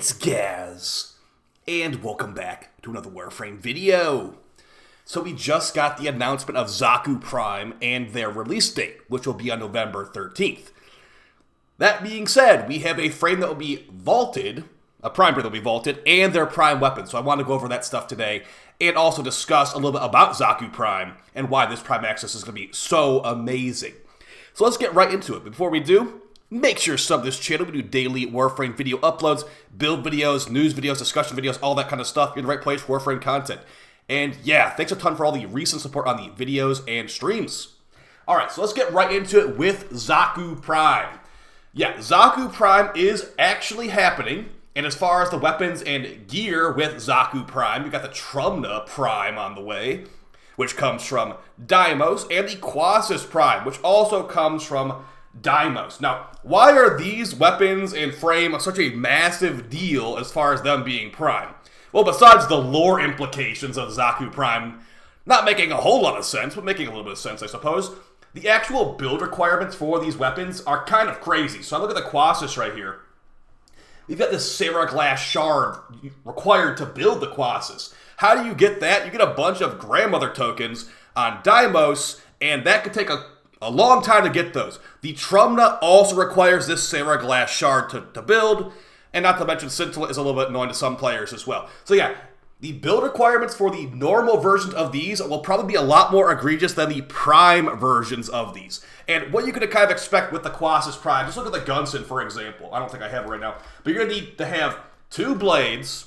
It's Gaz, and welcome back to another Warframe video. So we just got the announcement of Xaku Prime and their release date, which will be on November 13th. That being said, we have a frame that will be vaulted, a prime that will be vaulted, and their prime weapon. So I want to go over that stuff today, and also discuss a little bit about Xaku Prime, and why this prime access is going to be so amazing. So let's get right into it. Before we do, make sure to sub this channel. We do daily Warframe video uploads, build videos, news videos, discussion videos, all that kind of stuff. You're in the right place for Warframe content. And yeah, thanks a ton for all the recent support on the videos and streams. Alright, so let's get right into it with Xaku Prime. Yeah, Xaku Prime is actually happening. And as far as the weapons and gear with Xaku Prime, you've got the Trumna Prime on the way, which comes from Deimos, and the Quasis Prime, which also comes from Deimos. Now, why are these weapons and frame such a massive deal as far as them being prime? Well, besides the lore implications of Xaku Prime not making a whole lot of sense, but making a little bit of sense, I suppose, the actual build requirements for these weapons are kind of crazy. So I look at the Quasis right here. We've got this Sarah Glass shard required to build the Quasis. How do you get that? You get a bunch of grandmother tokens on Deimos, and that could take a long time to get those. The Trumna also requires this Sarah Glass shard to build, and not to mention Scintilla is a little bit annoying to some players as well. So yeah, the build requirements for the normal versions of these will probably be a lot more egregious than the prime versions of these. And what you can kind of expect with the Quasis Prime, just look at the Gunson for example. I don't think I have it right now, but you're going to need to have 2 blades,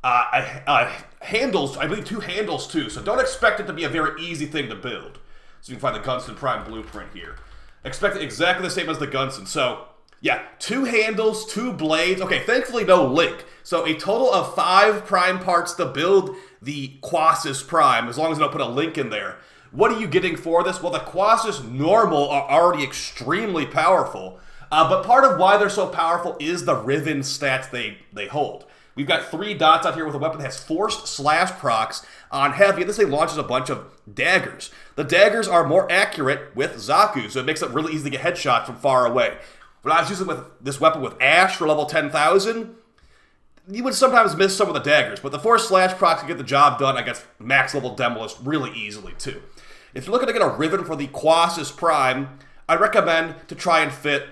handles, I believe 2 handles too, so don't expect it to be a very easy thing to build. So you can find the Gunson Prime blueprint here. Expect it exactly the same as the Gunson. So, yeah, 2 handles, 2 blades. Okay, thankfully no link. So a total of 5 prime parts to build the Quasis Prime, as long as I don't put a link in there. What are you getting for this? Well, the Quasis Normal are already extremely powerful. But part of why they're so powerful is the Riven stats they hold. We've got 3 dots out here with a weapon that has forced slash procs on heavy, and this thing launches a bunch of daggers. The daggers are more accurate with Xaku, so it makes it really easy to get headshots from far away. When I was using this weapon with Ash for level 10,000, you would sometimes miss some of the daggers, but the forced slash procs can get the job done against max level Demolist really easily too. If you're looking to get a Riven for the Quasis Prime, I recommend to try and fit.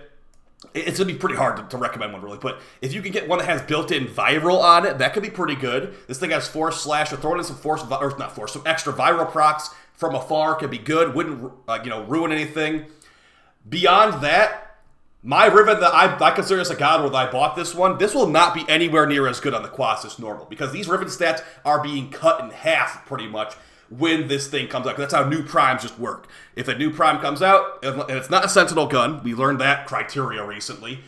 It's going to be pretty hard to recommend one, really, but if you can get one that has built-in viral on it, that could be pretty good. This thing has force slash, or throwing in some some extra viral procs from afar could be good. Wouldn't ruin anything. Beyond that, my Riven that I consider as a god when I bought this one, this will not be anywhere near as good on the Quasis Normal, because these Riven stats are being cut in half pretty much when this thing comes out, because that's how new primes just work. If a new prime comes out, and it's not a sentinel gun, we learned that criteria recently,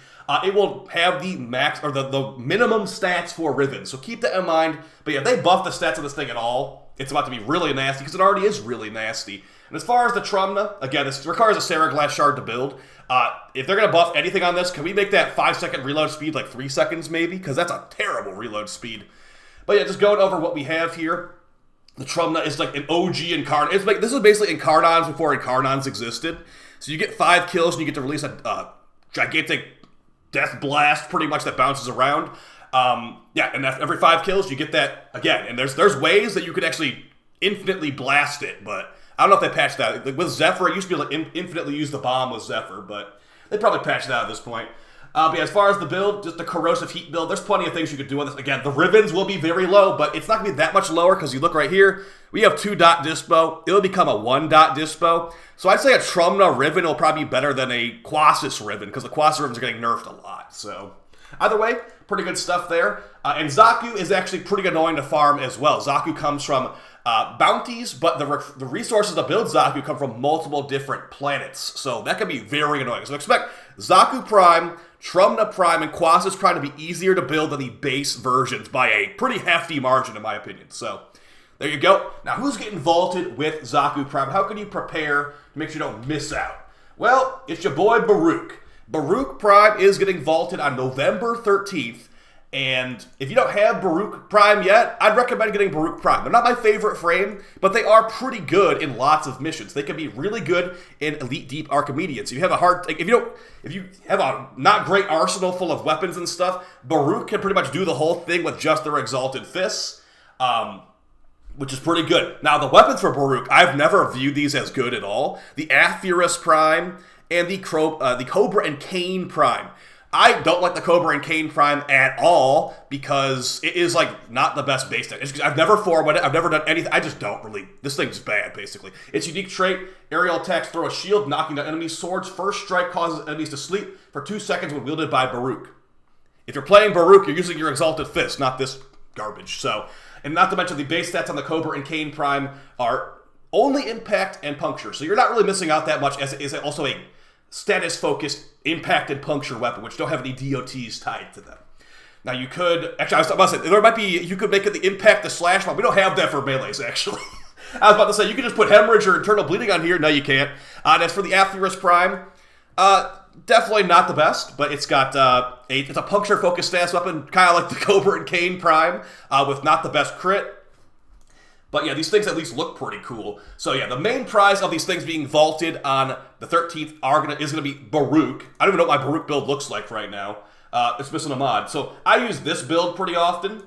it will have the max, or the minimum stats for Riven, so keep that in mind. But yeah, if they buff the stats of this thing at all, it's about to be really nasty, because it already is really nasty. And as far as the Trumna, again, this requires a Sarah Glass shard to build. If they're going to buff anything on this, can we make that 5-second reload speed like 3 seconds maybe? Because that's a terrible reload speed. But yeah, just going over what we have here. The Trumna is like an OG Incarn. It's like, this is basically Incarnons before Incarnons existed. So you get 5 kills and you get to release a gigantic death blast pretty much that bounces around. Yeah, and every 5 kills you get that again. And there's ways that you could actually infinitely blast it, but I don't know if they patched that. Like with Zephyr, it used to be like infinitely use the bomb with Zephyr, but they probably patched that at this point. But yeah, as far as the build, just the corrosive heat build, there's plenty of things you could do on this. Again, the Rivens will be very low, but it's not going to be that much lower, because you look right here, we have 2-dot dispo. It'll become a 1-dot dispo. So I'd say a Trumna Riven will probably be better than a Quasis Riven, because the Quasis Rivens are getting nerfed a lot. So either way, pretty good stuff there. And Xaku is actually pretty annoying to farm as well. Xaku comes from bounties, but the resources to build Xaku come from multiple different planets. So that can be very annoying. So expect Xaku Prime, Trumna Prime, and Quasis Prime to be easier to build than the base versions by a pretty hefty margin, in my opinion. So there you go. Now, who's getting vaulted with Xaku Prime? How can you prepare to make sure you don't miss out? Well, it's your boy Baruuk. Baruuk Prime is getting vaulted on November 13th, And if you don't have Baruuk Prime yet, I'd recommend getting Baruuk Prime. They're not my favorite frame, but they are pretty good in lots of missions. They can be really good in Elite Deep Archimedeans. If you have if you have a not great arsenal full of weapons and stuff, Baruuk can pretty much do the whole thing with just their Exalted Fists, which is pretty good. Now, the weapons for Baruuk, I've never viewed these as good at all. The Aetherius Prime and the Cobra and Cane Prime. I don't like the Cobra and Cane Prime at all because it is, like, not the best base deck. I've never forwarded it. I've never done anything. I just don't really. This thing's bad, basically. Its unique trait, aerial attacks throw a shield, knocking down enemies' swords. First strike causes enemies to sleep for 2 seconds when wielded by Baruuk. If you're playing Baruuk, you're using your Exalted Fist, not this garbage. So, and not to mention the base stats on the Cobra and Cane Prime are only impact and puncture. So you're not really missing out that much, as it is also a status-focused impact and puncture weapon, which don't have any DOTs tied to them. Now you could, actually I was about to say, there might be, you could make it the impact, the slash one. We don't have that for melees, actually. I was about to say, you could just put hemorrhage or internal bleeding on here. No, you can't. And as for the Aetherius Prime, definitely not the best, but it's got, it's a puncture-focused status weapon, kind of like the Cobra and Cane Prime, with not the best crit. But yeah, these things at least look pretty cool. So yeah, the main prize of these things being vaulted on the 13th is going to be Baruuk. I don't even know what my Baruuk build looks like right now. It's missing a mod. So I use this build pretty often.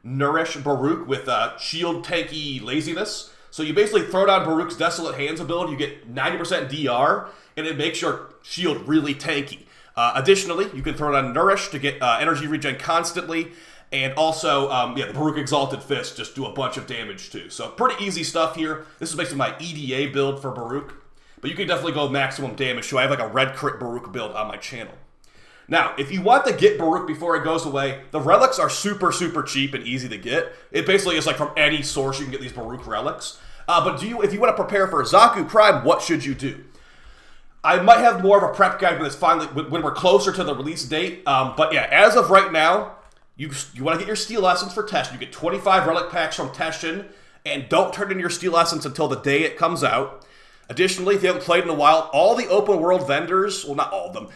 Nourish Baruuk with shield tanky laziness. So you basically throw down Baruuk's Desolate Hands ability, you get 90% DR, and it makes your shield really tanky. Additionally, you can throw down Nourish to get energy regen constantly. And also, the Baruuk Exalted Fist just do a bunch of damage too. So pretty easy stuff here. This is basically my EDA build for Baruuk. But you can definitely go maximum damage. So I have like a red crit Baruuk build on my channel. Now, if you want to get Baruuk before it goes away, the relics are super, super cheap and easy to get. It basically is like from any source you can get these Baruuk relics. But if you want to prepare for Xaku Prime, what should you do? I might have more of a prep guide when we're closer to the release date. But yeah, as of right now, you want to get your Steel Essence for Teshin. You get 25 relic packs from Teshin, and don't turn in your Steel Essence until the day it comes out. Additionally, if you haven't played in a while, all the open world vendors, well, not all of them,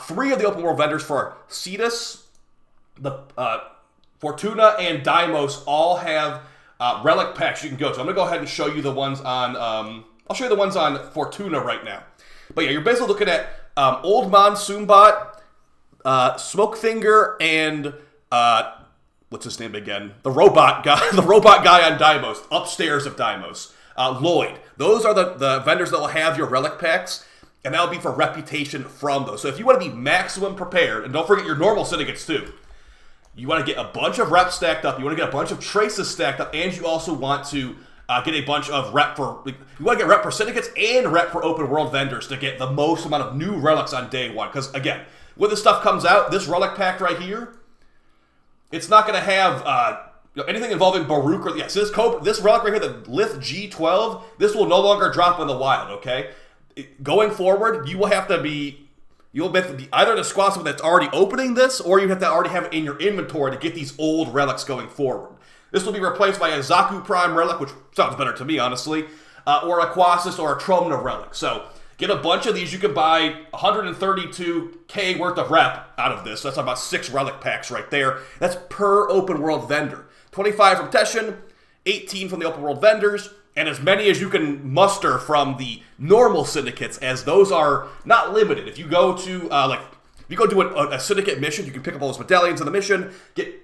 3 of the open world vendors for Cetus, the Fortuna, and Deimos all have relic packs you can go to. I'm going to go ahead and show you the ones on, I'll show you the ones on Fortuna right now. But yeah, you're basically looking at Old Monsoonbot, Smokefinger, and what's his name again? The robot guy on Deimos, upstairs of Deimos. Lloyd. Those are the vendors that will have your relic packs, and that'll be for reputation from those. So if you want to be maximum prepared, and don't forget your normal syndicates too, you want to get a bunch of reps stacked up, you want to get a bunch of traces stacked up, and you also want to get a bunch of rep for, you want to get rep for syndicates and rep for open world vendors to get the most amount of new relics on day one. Because again, when this stuff comes out, this relic pack right here, it's not going to have anything involving Baruuk or so this relic right here, the Lith G12, this will no longer drop in the wild. Okay, going forward, you'll have to be either to squat someone that's already opening this, or you have to already have it in your inventory to get these old relics going forward. This will be replaced by a Xaku Prime relic, which sounds better to me, honestly, or a Quasis or a Tromna relic. So get a bunch of these. You can buy 132k worth of rep out of this. That's about 6 relic packs right there. That's per open world vendor. 25 from Teshin, 18 from the open world vendors, and as many as you can muster from the normal syndicates, as those are not limited. If you go to if you go do a syndicate mission, you can pick up all those medallions in the mission, get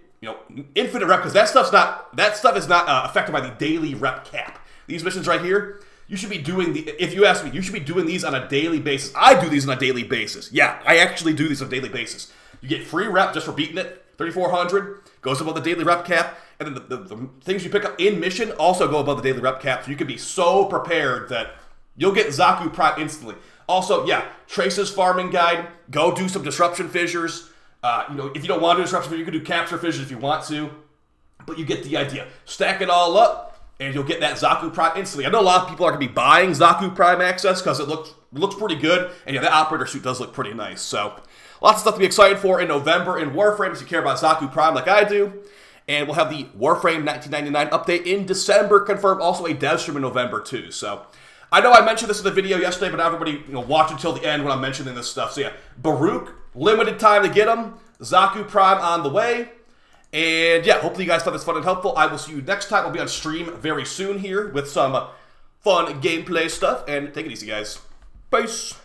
infinite rep, because that stuff is not affected by the daily rep cap. These missions right here, you should be doing if you ask me, you should be doing these on a daily basis. I do these on a daily basis. Yeah, I actually do these on a daily basis. You get free rep just for beating it, 3,400, goes above the daily rep cap, and then the things you pick up in mission also go above the daily rep cap, so you can be so prepared that you'll get Xaku Prime instantly. Also, yeah, Trace's farming guide, go do some disruption fissures. If you don't want to do disruption fissures, you can do capture fissures if you want to, but you get the idea. Stack it all up, and you'll get that Xaku Prime instantly. I know a lot of people are going to be buying Xaku Prime access because it looks pretty good, and yeah, that operator suit does look pretty nice. So lots of stuff to be excited for in November in Warframe if you care about Xaku Prime like I do. And we'll have the Warframe 1999 update in December confirmed. Also a dev stream in November too. So I know I mentioned this in the video yesterday, but now everybody watch until the end when I'm mentioning this stuff. So yeah, Baruuk, limited time to get them. Xaku Prime on the way. And yeah, hopefully you guys found this fun and helpful. I will see you next time. I'll be on stream very soon here with some fun gameplay stuff. And take it easy, guys. Peace.